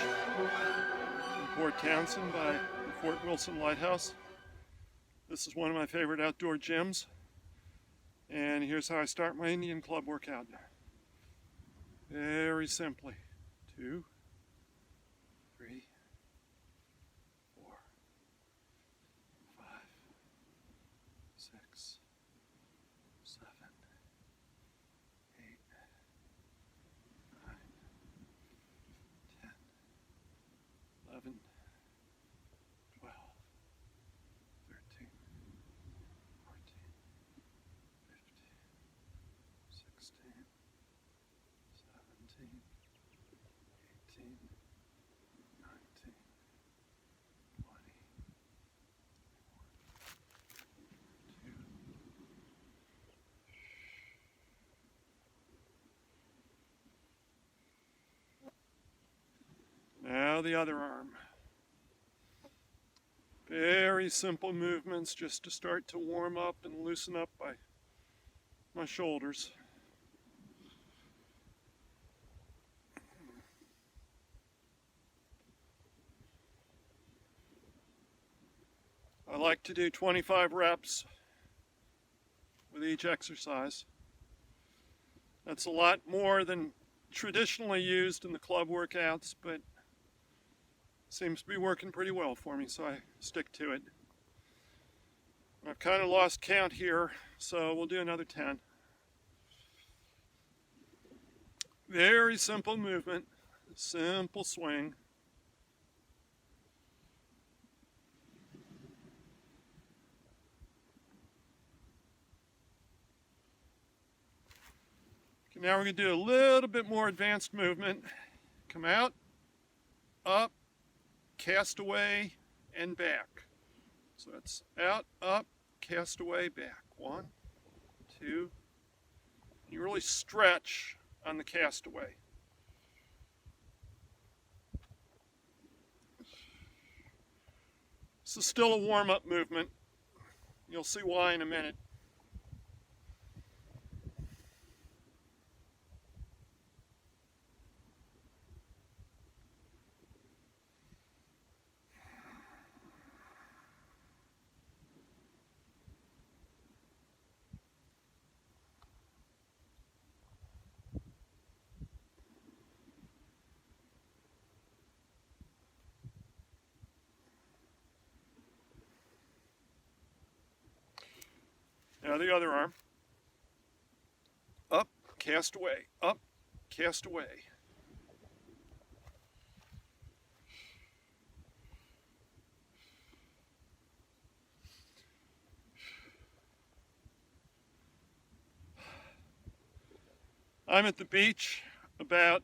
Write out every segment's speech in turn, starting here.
in Port Townsend by the Fort Wilson Lighthouse. This is one of my favorite outdoor gyms, and here's how I start my Indian club workout. Very simply. 2, 3, 4, 5, 6, 7, 8, 9, 10, 11, 12, 13, 14, 15, 16, 17, 18, 19, 20, 2. Now the other arm. Very simple movements just to start to warm up and loosen up my shoulders. I like to do 25 reps with each exercise. That's a lot more than traditionally used in the club workouts, but seems to be working pretty well for me, so I stick to it. I've kind of lost count here, so we'll do another 10. Very simple movement, simple swing. Okay, now we're going to do a little bit more advanced movement. Come out, up, cast away, and back. So it's out, up, cast away, back. 1, 2. You really stretch on the cast away. This is still a warm-up movement. You'll see why in a minute. Now the other arm. Up, cast away, up, cast away. I'm at the beach about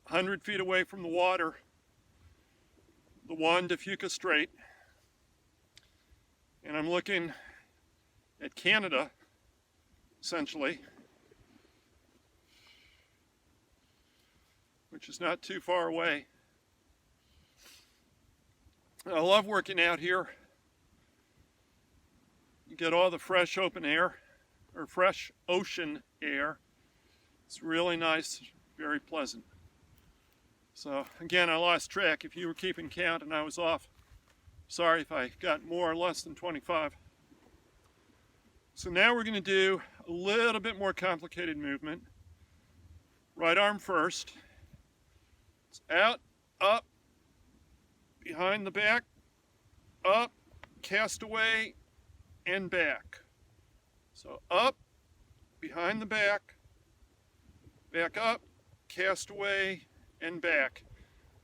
100 feet away from the water, the Juan de Fuca Strait, and I'm looking at Canada, essentially, which is not too far away. I love working out here. You get all the fresh open air, or fresh ocean air. It's really nice, very pleasant. So again, I lost track. If you were keeping count and I was off, sorry if I got more or less than 25. So now we're going to do a little bit more complicated movement. Right arm first. It's out, up, behind the back, up, cast away, and back. So up, behind the back, back up, cast away, and back.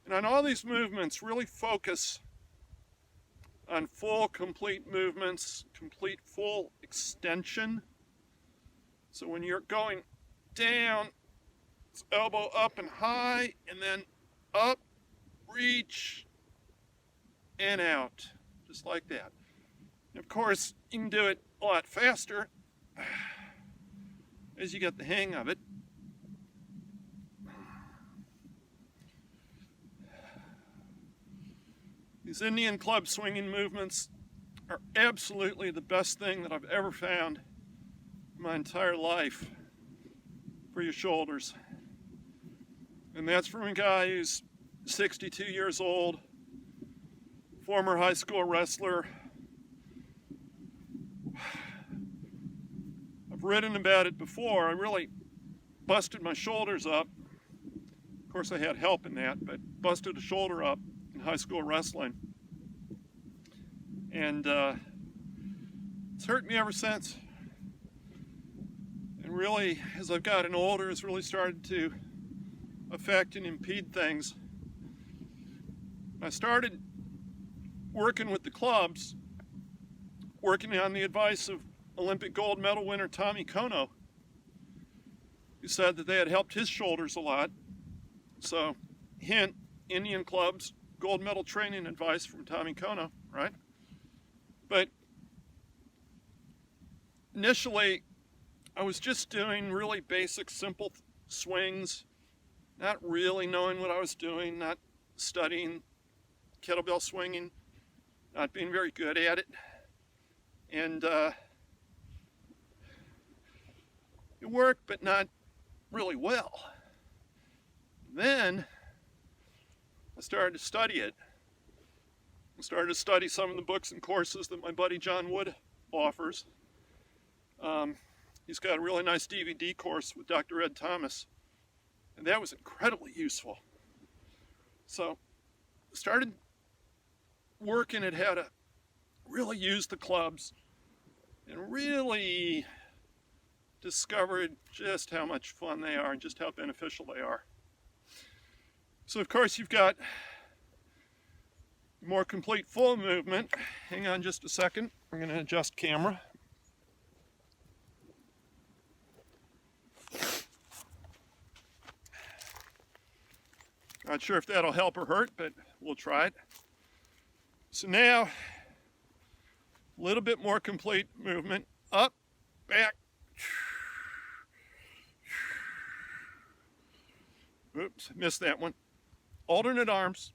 And on all these movements, really focus on full, complete movements, complete, full extension. So when you're going down, it's elbow up and high, and then up, reach, and out, just like that. And of course, you can do it a lot faster as you get the hang of it. These Indian club swinging movements are absolutely the best thing that I've ever found in my entire life for your shoulders. And that's from a guy who's 62 years old, former high school wrestler. I've written about it before. I really busted my shoulders up. Of course, I had help in that, but busted a shoulder up in high school wrestling. And it's hurt me ever since. And really, as I've gotten older, it's really started to affect and impede things. I started working with the clubs, working on the advice of Olympic gold medal winner Tommy Kono, who said that they had helped his shoulders a lot. So, hint, Indian clubs, gold medal training advice from Tommy Kono, right? But initially, I was just doing really basic, simple swings, not really knowing what I was doing, not studying kettlebell swinging, not being very good at it. And it worked, but not really well. Then I started to study it. I started to study some of the books and courses that my buddy John Wood offers. He's got a really nice DVD course with Dr. Ed Thomas, and that was incredibly useful. So I started working at how to really use the clubs and really discovered just how much fun they are and just how beneficial they are. So of course you've got more complete full movement. Hang on just a second. We're going to adjust camera. Not sure if that'll help or hurt, but we'll try it. So now, a little bit more complete movement. Up, back. Oops, missed that one. Alternate arms.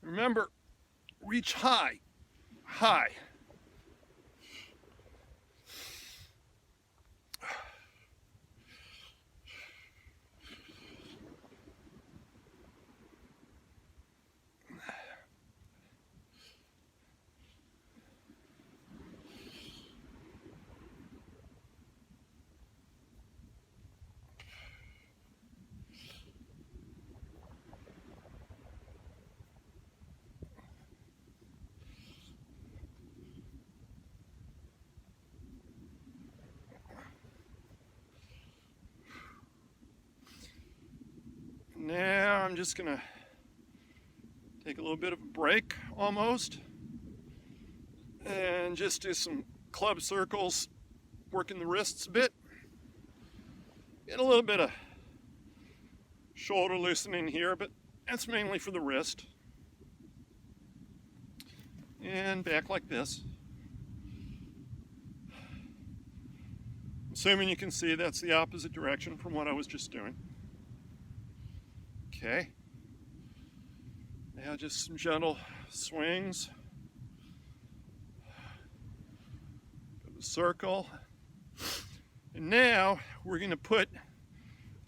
Remember, reach high, high. Now I'm just gonna take a little bit of a break almost and just do some club circles, working the wrists a bit. Get a little bit of shoulder loosening here, but that's mainly for the wrist. And back like this. Assuming you can see, that's the opposite direction from what I was just doing. Okay. Now just some gentle swings. Circle. And now we're going to put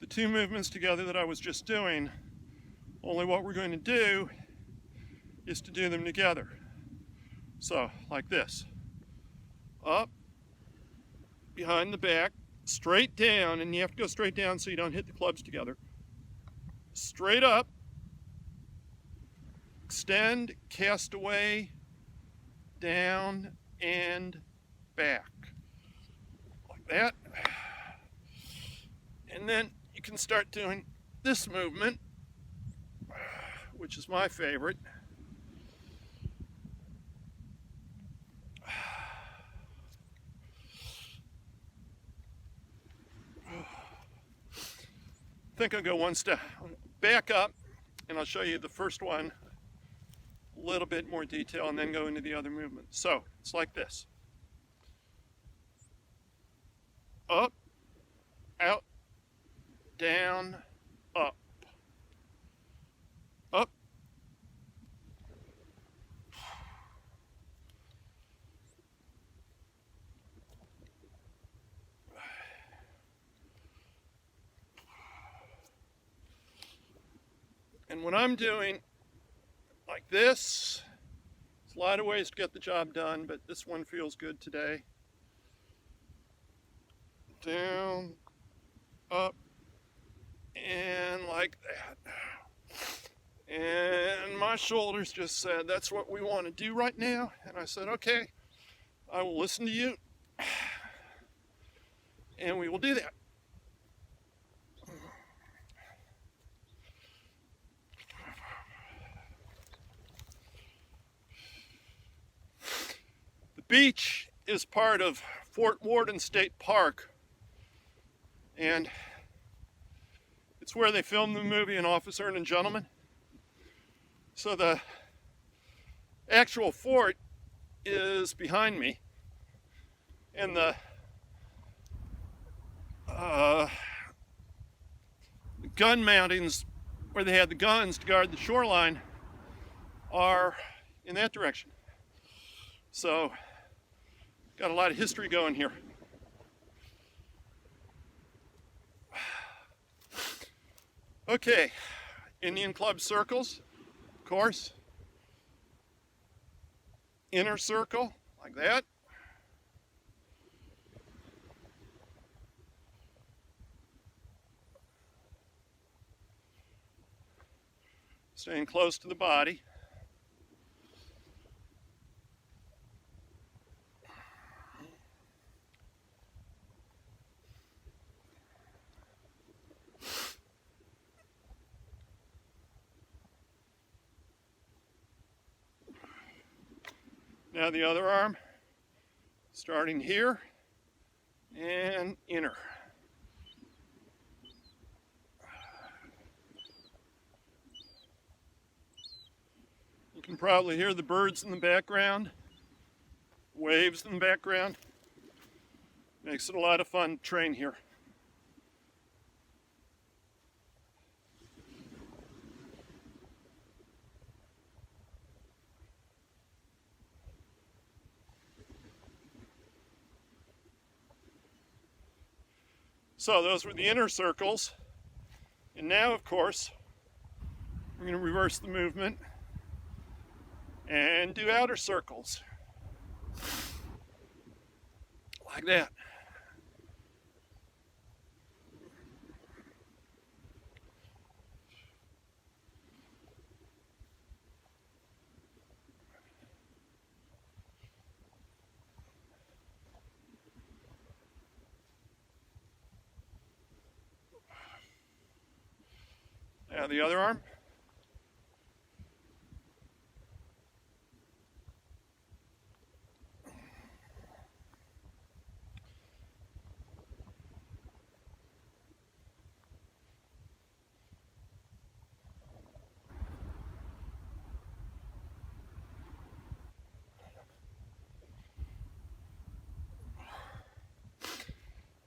the two movements together that I was just doing. Only what we're going to do is to do them together. So, like this. Up, behind the back, straight down, and you have to go straight down so you don't hit the clubs together. Straight up, extend, cast away, down, and back. Like that. And then you can start doing this movement, which is my favorite. I think I'll go one step back up, and I'll show you the first one a little bit more detail and then go into the other movement. So it's like this. Up, out, down, up, up, And when I'm doing like this, there's a lot of ways to get the job done, but this one feels good today. Down, up, and like that. And my shoulders just said, that's what we want to do right now. And I said, okay, I will listen to you, and we will do that. The beach is part of Worden State Park, and it's where they filmed the movie An Officer and a Gentleman. So the actual fort is behind me, and the gun mountings where they had the guns to guard the shoreline are in that direction. So got a lot of history going here. Okay, Indian club circles, of course. Inner circle, like that. Staying close to the body. Now the other arm, starting here and inner. You can probably hear the birds in the background, waves in the background. Makes it a lot of fun to train here. So those were the inner circles. And now, of course, we're going to reverse the movement and do outer circles. Like that. Now the other arm.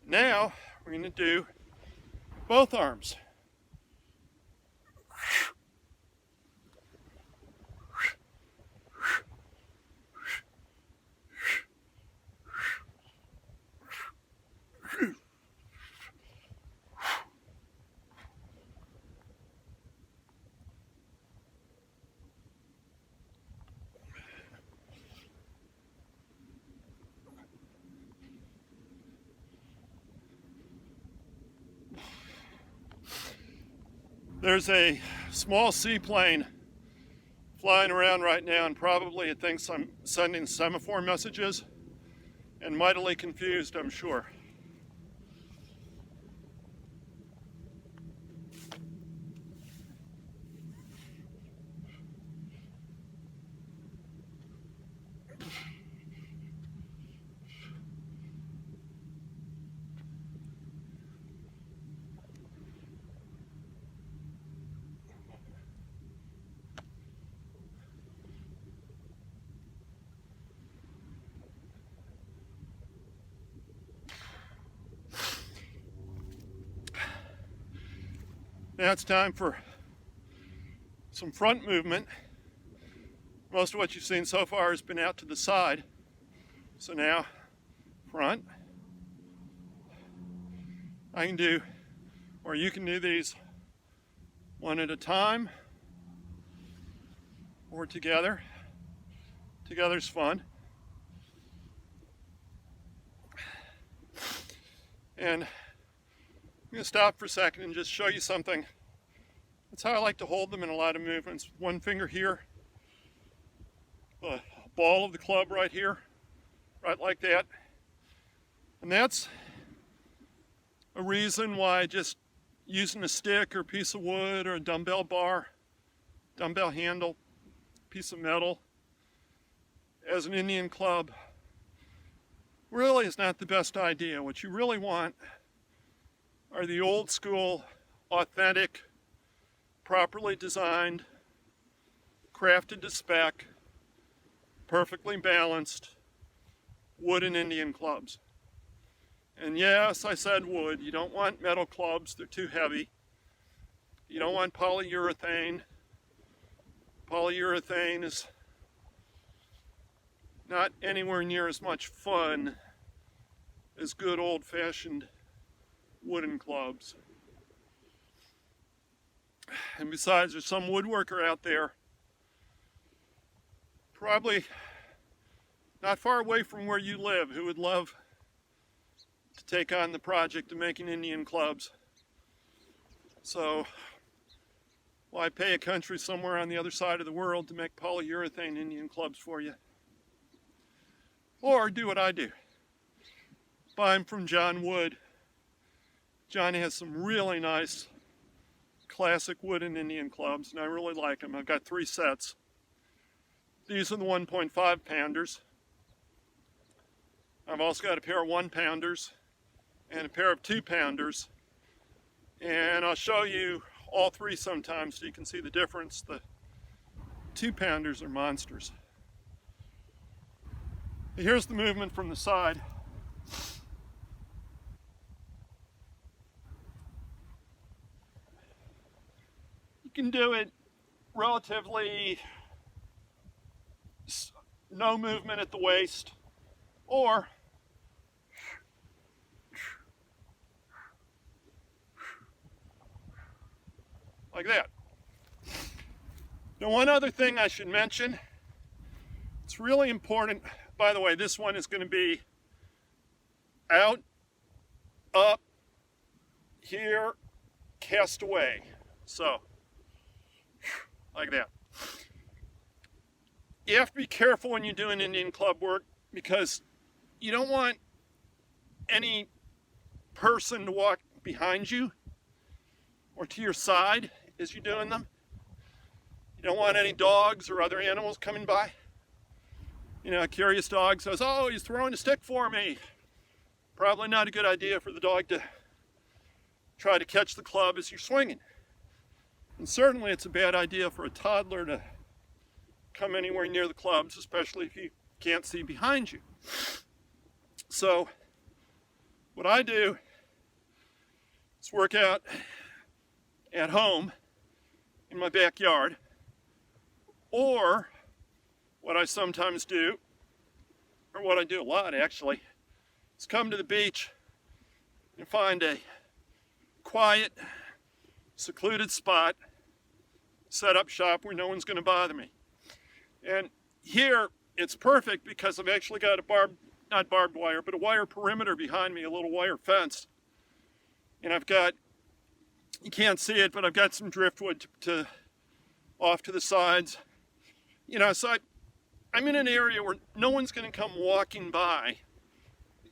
Now we're going to do both arms. There's a small seaplane flying around right now, and probably it thinks I'm sending semaphore messages, and mightily confused, I'm sure. Now it's time for some front movement. Most of what you've seen so far has been out to the side. So now, front. I can do, or you can do these one at a time, or together. Together's fun. And I'm going to stop for a second and just show you something. That's how I like to hold them in a lot of movements. One finger here, the ball of the club right here, right like that. And that's a reason why just using a stick or a piece of wood or a dumbbell bar, dumbbell handle, piece of metal as an Indian club really is not the best idea. What you really want are the old school, authentic, properly designed, crafted to spec, perfectly balanced wooden Indian clubs. And yes, I said wood. You don't want metal clubs, they're too heavy. You don't want polyurethane. Polyurethane is not anywhere near as much fun as good old-fashioned wooden clubs. And besides, there's some woodworker out there, probably not far away from where you live, who would love to take on the project of making Indian clubs. So why pay a country somewhere on the other side of the world to make polyurethane Indian clubs for you? Or do what I do. Buy them from John Wood. John has some really nice classic wooden Indian clubs, and I really like them. I've got 3 sets. These are the 1.5 pounders. I've also got a pair of 1 pounders and a pair of 2 pounders. And I'll show you all 3 sometimes so you can see the difference. The 2 pounders are monsters. Here's the movement from the side. You can do it relatively no movement at the waist, or like that. Now, one other thing I should mention, it's really important. By the way, this one is going to be out, up, here, cast away. So, like that. You have to be careful when you're doing Indian club work because you don't want any person to walk behind you or to your side as you're doing them. You don't want any dogs or other animals coming by. You know, a curious dog says, "Oh, he's throwing a stick for me." Probably not a good idea for the dog to try to catch the club as you're swinging. And certainly it's a bad idea for a toddler to come anywhere near the clubs, especially if you can't see behind you. So what I do is work out at home in my backyard, or what I sometimes do, or what I do a lot actually, is come to the beach and find a quiet, secluded spot, set up shop where no one's going to bother me. And here it's perfect because I've actually got a not barbed wire, but a wire perimeter behind me, a little wire fence. And I've got, you can't see it, but I've got some driftwood off to the sides. You know, so I'm in an area where no one's going to come walking by.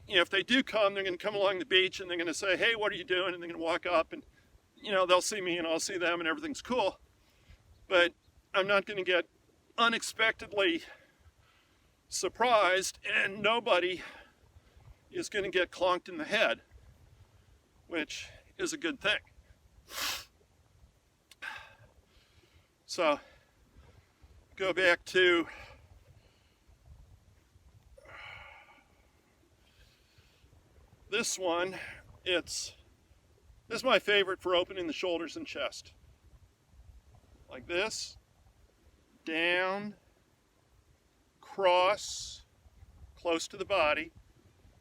You know, if they do come, they're going to come along the beach and they're going to say, "Hey, what are you doing?" And they're going to walk up and, you know, they'll see me and I'll see them and everything's cool. But I'm not going to get unexpectedly surprised, and nobody is going to get clonked in the head, which is a good thing. So, go back to this one. This is my favorite for opening the shoulders and chest. Like this, down, cross, close to the body,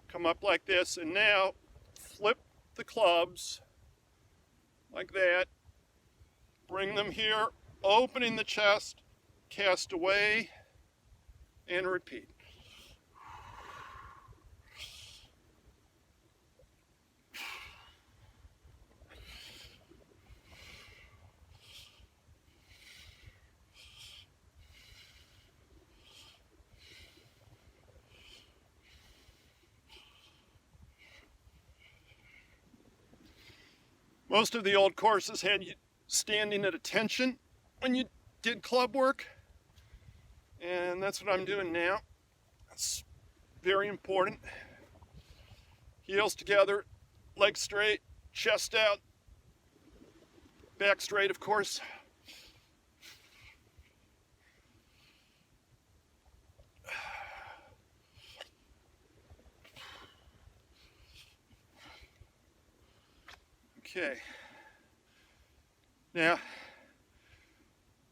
come up like this, and now flip the clubs like that, bring them here, opening the chest, cast away, and repeat. Most of the old courses had you standing at attention when you did club work, and that's what I'm doing now. It's very important. Heels together, legs straight, chest out, back straight, of course. Okay, now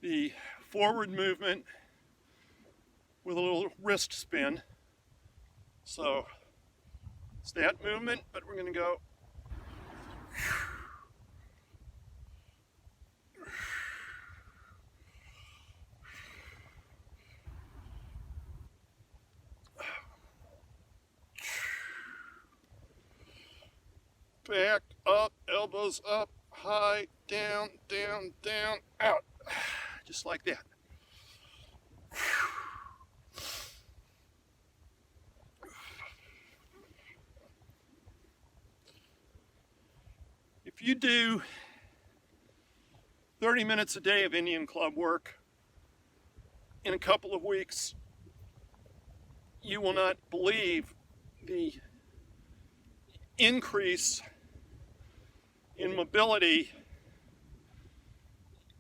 the forward movement with a little wrist spin. So it's that movement, but we're going to go back, up, elbows up, high, down, down, down, out. Just like that. If you do 30 minutes a day of Indian club work in a couple of weeks, you will not believe the increase in mobility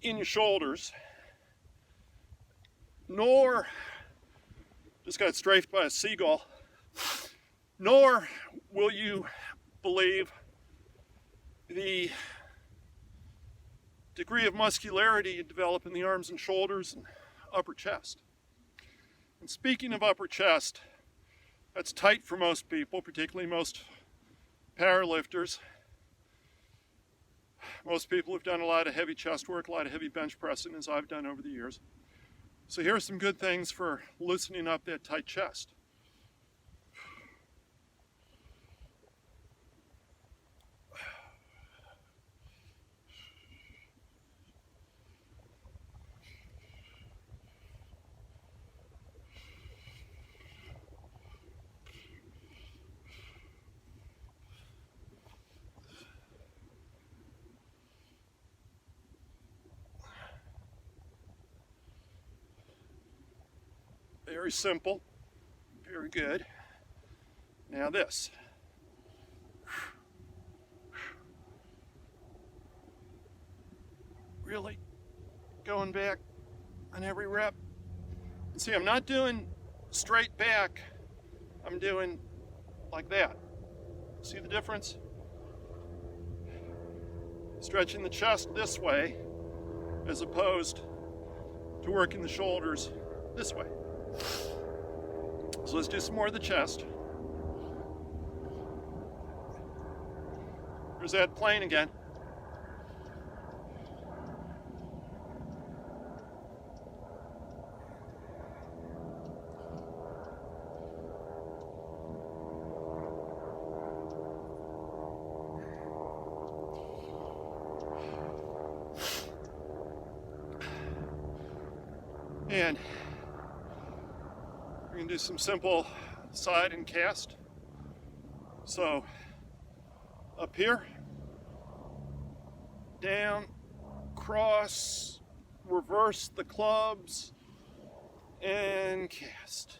in your shoulders, nor, just got strafed by a seagull, nor will you believe the degree of muscularity you develop in the arms and shoulders and upper chest. And speaking of upper chest, that's tight for most people, particularly most powerlifters. Most people have done a lot of heavy chest work, a lot of heavy bench pressing, as I've done over the years. So here are some good things for loosening up that tight chest. Very simple, very good. Now this. Really going back on every rep. And see, I'm not doing straight back, I'm doing like that. See the difference? Stretching the chest this way as opposed to working the shoulders this way. So let's do some more of the chest. There's that plane again. And we're going to do some simple side and cast. So up here, down, cross, reverse the clubs, and cast.